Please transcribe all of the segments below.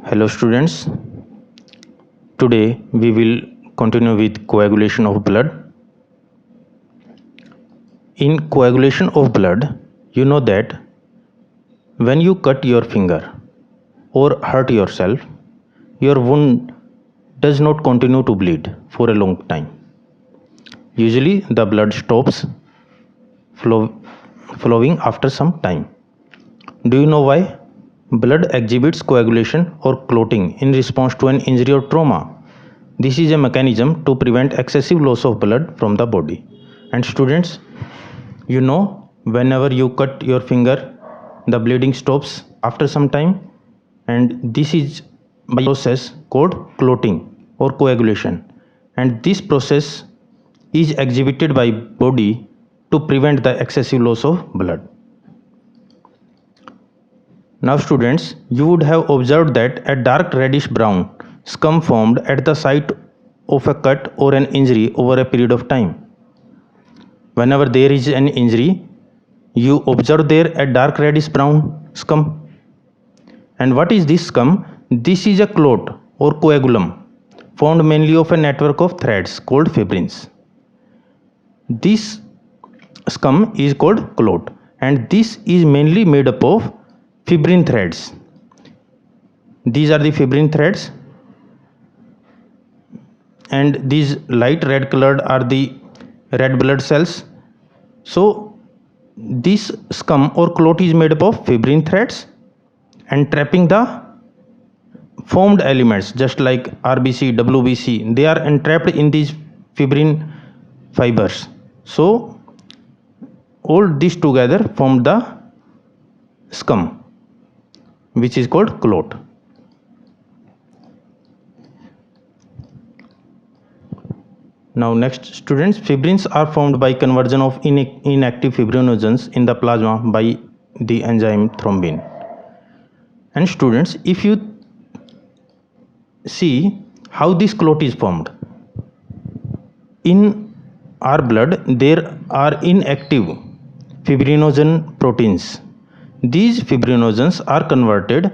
Hello students, today we will continue with coagulation of blood. In coagulation of blood, you know that when you cut your finger or hurt yourself, your wound does not continue to bleed for a long time. Usually the blood stops flowing after some time. Do you know why? Blood exhibits coagulation or clotting in response to an injury or trauma. This is a mechanism to prevent excessive loss of blood from the body. And students, you know, whenever you cut your finger, the bleeding stops after some time, and this is by a process called clotting or coagulation. And this process is exhibited by body to prevent the excessive loss of blood. Now students, you would have observed that a dark reddish brown scum formed at the site of a cut or an injury over a period of time. Whenever there is an injury, you observe there a dark reddish brown scum. And what is this scum? This is a clot or coagulum formed mainly of a network of threads called fibrins. This scum is called clot, and this is mainly made up of fibrin threads. These are the fibrin threads, and these light red colored are the red blood cells. So this scum or clot is made up of fibrin threads and trapping the formed elements just like RBC, WBC, they are entrapped in these fibrin fibers. So all this together form the scum, which is called clot. Now next students, fibrins are formed by conversion of inactive fibrinogens in the plasma by the enzyme thrombin. And students, if you see how this clot is formed, in our blood there are inactive fibrinogen proteins. These fibrinogens are converted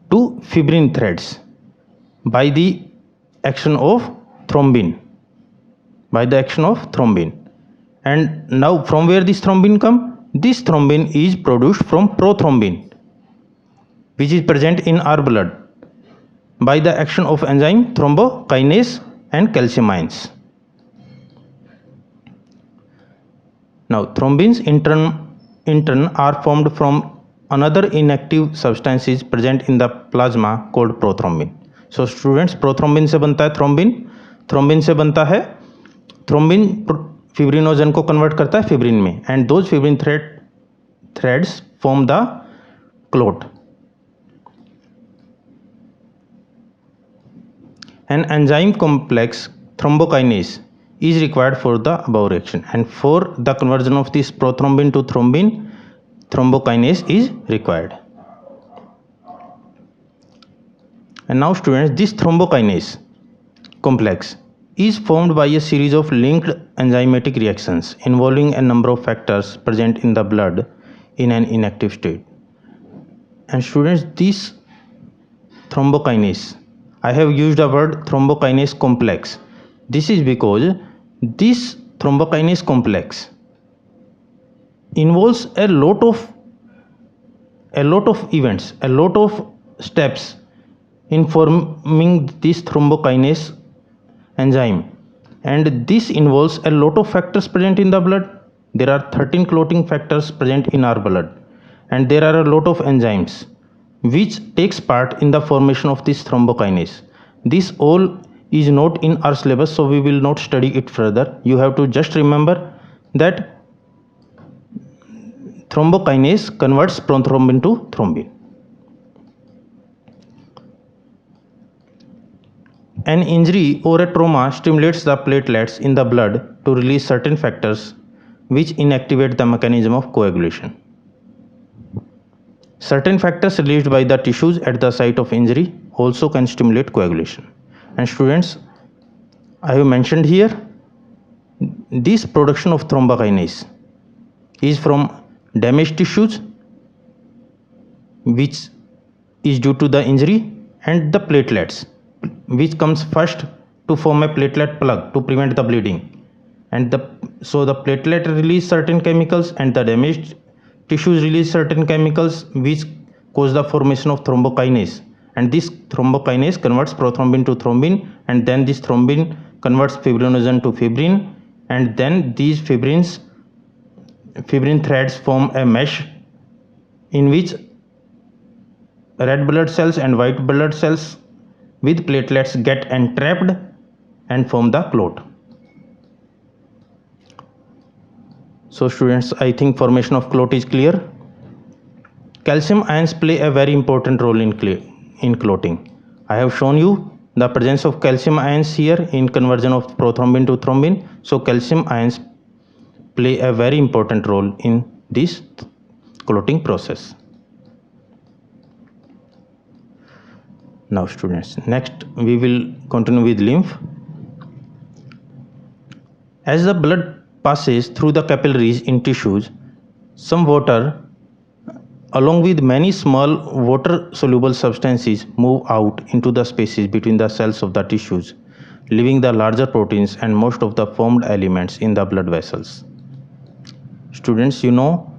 to fibrin threads by the action of thrombin. And now from where this thrombin come? This thrombin is produced from prothrombin, which is present in our blood by the action of enzyme thrombokinase and calciamines. Now thrombins in turn are formed from another inactive substances present in the plasma called prothrombin. So students, prothrombin से बनता है thrombin से बनता है thrombin fibrinogen को convert करता है fibrin में, and those fibrin threads form the clot. An enzyme complex thrombokinase is required for the above reaction, and for the conversion of this prothrombin to thrombin, thrombokinase is required. And now students, this thrombokinase complex is formed by a series of linked enzymatic reactions involving a number of factors present in the blood in an inactive state. And students, this thrombokinase, I have used the word thrombokinase complex. This is because this thrombokinase complex involves a lot of events, a lot of steps in forming this thrombokinase enzyme, and this involves a lot of factors present in the blood. There are 13 clotting factors present in our blood, and there are a lot of enzymes which takes part in the formation of this thrombokinase. This all is not in our syllabus, so we will not study it further. You have to just remember that thrombokinase converts prothrombin to thrombin. An injury or a trauma stimulates the platelets in the blood to release certain factors which inactivate the mechanism of coagulation. Certain factors released by the tissues at the site of injury also can stimulate coagulation. And students, I have mentioned here, this production of thrombokinase is from damaged tissues which is due to the injury, and the platelets, which comes first to form a platelet plug to prevent the bleeding. And so the platelet release certain chemicals and the damaged tissues release certain chemicals which cause the formation of thrombokinase, and this thrombokinase converts prothrombin to thrombin, and then this thrombin converts fibrinogen to fibrin, and then these fibrin threads form a mesh in which red blood cells and white blood cells with platelets get entrapped and form the clot. So students, I think formation of clot is clear. Calcium ions play a very important role in clotting. I have shown you the presence of calcium ions here in conversion of prothrombin to thrombin. So calcium ions play a very important role in this clotting process. Now students, next we will continue with lymph. As the blood passes through the capillaries in tissues, some water along with many small water soluble substances move out into the spaces between the cells of the tissues, leaving the larger proteins and most of the formed elements in the blood vessels. Students, you know,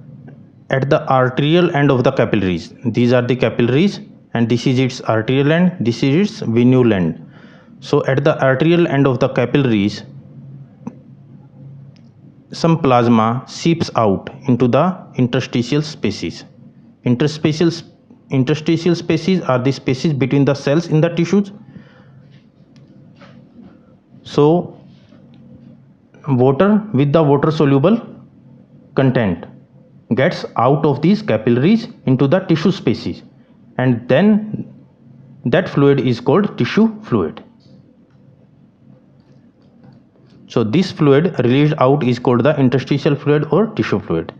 at the arterial end of the capillaries, these are the capillaries and this is its arterial end, this is its venule end. So at the arterial end of the capillaries, some plasma seeps out into the interstitial spaces. Interstitial spaces are the spaces between the cells in the tissues. So water with the water soluble content gets out of these capillaries into the tissue spaces, and then that fluid is called tissue fluid. So this fluid released out is called the interstitial fluid or tissue fluid.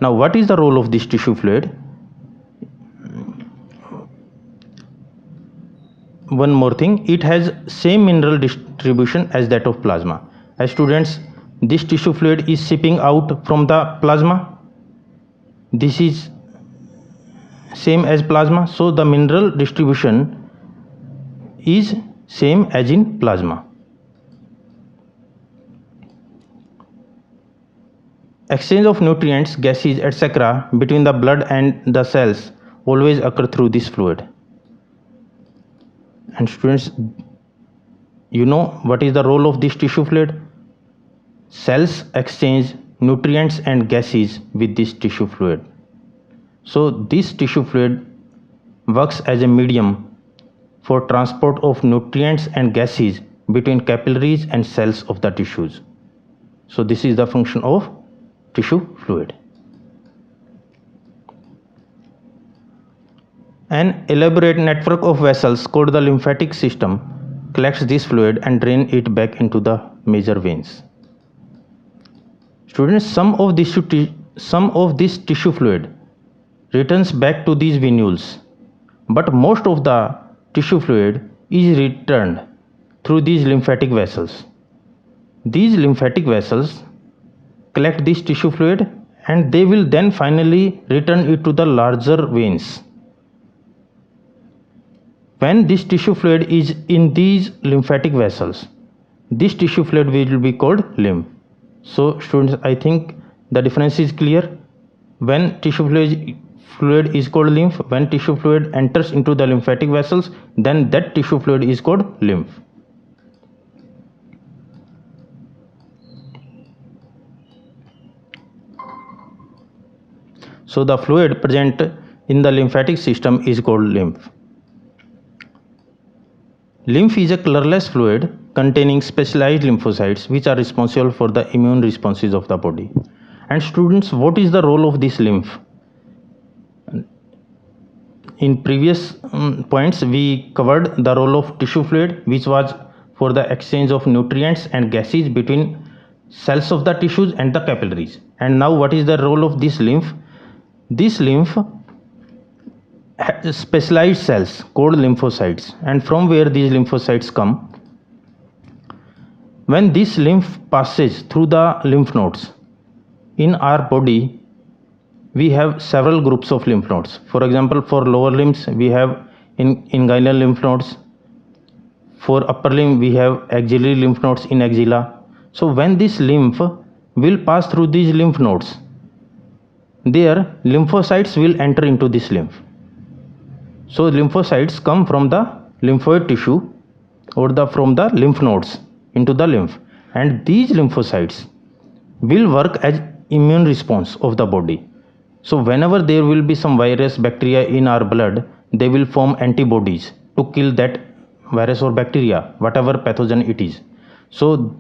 Now what is the role of this tissue fluid? One more thing, it has same mineral distribution as that of plasma. As students, this tissue fluid is seeping out from the plasma. This is same as plasma, so the mineral distribution is same as in plasma. Exchange of nutrients, gases, etc. between the blood and the cells always occur through this fluid. And students, you know what is the role of this tissue fluid? Cells exchange nutrients and gases with this tissue fluid. So this tissue fluid works as a medium for transport of nutrients and gases between capillaries and cells of the tissues. So this is the function of tissue fluid. An elaborate network of vessels called the lymphatic system collects this fluid and drain it back into the major veins. Students, some of this tissue fluid returns back to these venules, but most of the tissue fluid is returned through these lymphatic vessels. These lymphatic vessels collect this tissue fluid and they will then finally return it to the larger veins. When this tissue fluid is in these lymphatic vessels, this tissue fluid will be called lymph. So students, I think the difference is clear. When tissue fluid is called lymph, when tissue fluid enters into the lymphatic vessels, then that tissue fluid is called lymph. So the fluid present in the lymphatic system is called lymph. Lymph is a colorless fluid containing specialized lymphocytes which are responsible for the immune responses of the body. And students, what is the role of this lymph? In previous points we covered the role of tissue fluid, which was for the exchange of nutrients and gases between cells of the tissues and the capillaries. And now what is the role of this lymph? This lymph has specialized cells called lymphocytes, and from where these lymphocytes come, when this lymph passes through the lymph nodes in our body, we have several groups of lymph nodes. For example, for lower limbs we have in inguinal lymph nodes. For upper limb, we have axillary lymph nodes in axilla. So when this lymph will pass through these lymph nodes, their lymphocytes will enter into this lymph. So lymphocytes come from the lymphoid tissue or from the lymph nodes into the lymph, and these lymphocytes will work as immune response of the body. So whenever there will be some virus, bacteria in our blood, they will form antibodies to kill that virus or bacteria, whatever pathogen it is. So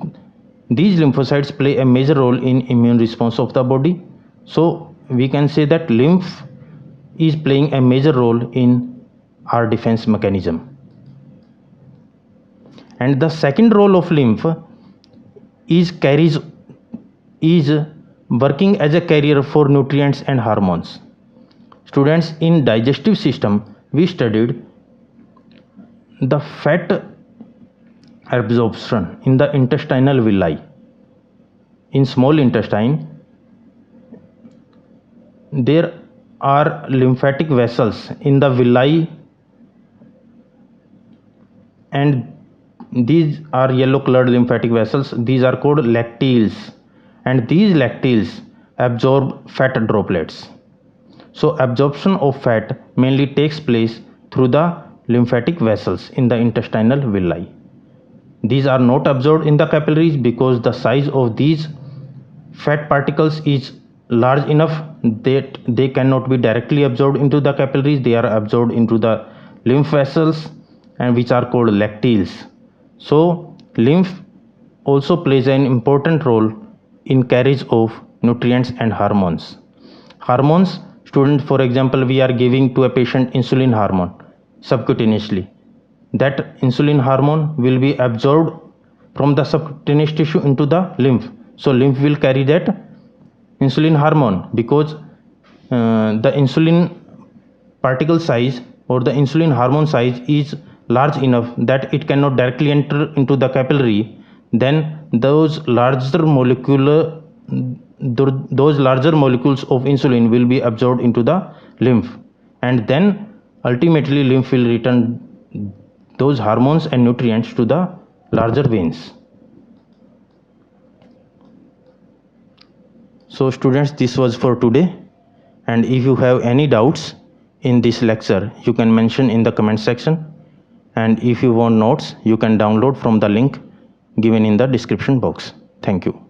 these lymphocytes play a major role in immune response of the body. So we can say that lymph is playing a major role in our defense mechanism. And the second role of lymph is working as a carrier for nutrients and hormones. Students, in digestive system, we studied the fat absorption in the intestinal villi. In small intestine, there are lymphatic vessels in the villi, and these are yellow colored lymphatic vessels. These are called lacteals, and these lacteals absorb fat droplets. So absorption of fat mainly takes place through the lymphatic vessels in the intestinal villi. These are not absorbed in the capillaries because the size of these fat particles is large enough that they cannot be directly absorbed into the capillaries. They are absorbed into the lymph vessels, and which are called lacteals. So lymph also plays an important role in carriage of nutrients and hormones. Hormones, students, for example, we are giving to a patient insulin hormone subcutaneously. That insulin hormone will be absorbed from the subcutaneous tissue into the lymph. So lymph will carry that insulin hormone because the insulin particle size or the insulin hormone size is large enough that it cannot directly enter into the capillary. Then those larger molecules of insulin will be absorbed into the lymph, and then ultimately lymph will return those hormones and nutrients to the larger veins. So students, this was for today, and if you have any doubts in this lecture, you can mention in the comment section, and if you want notes, you can download from the link given in the description box. Thank you.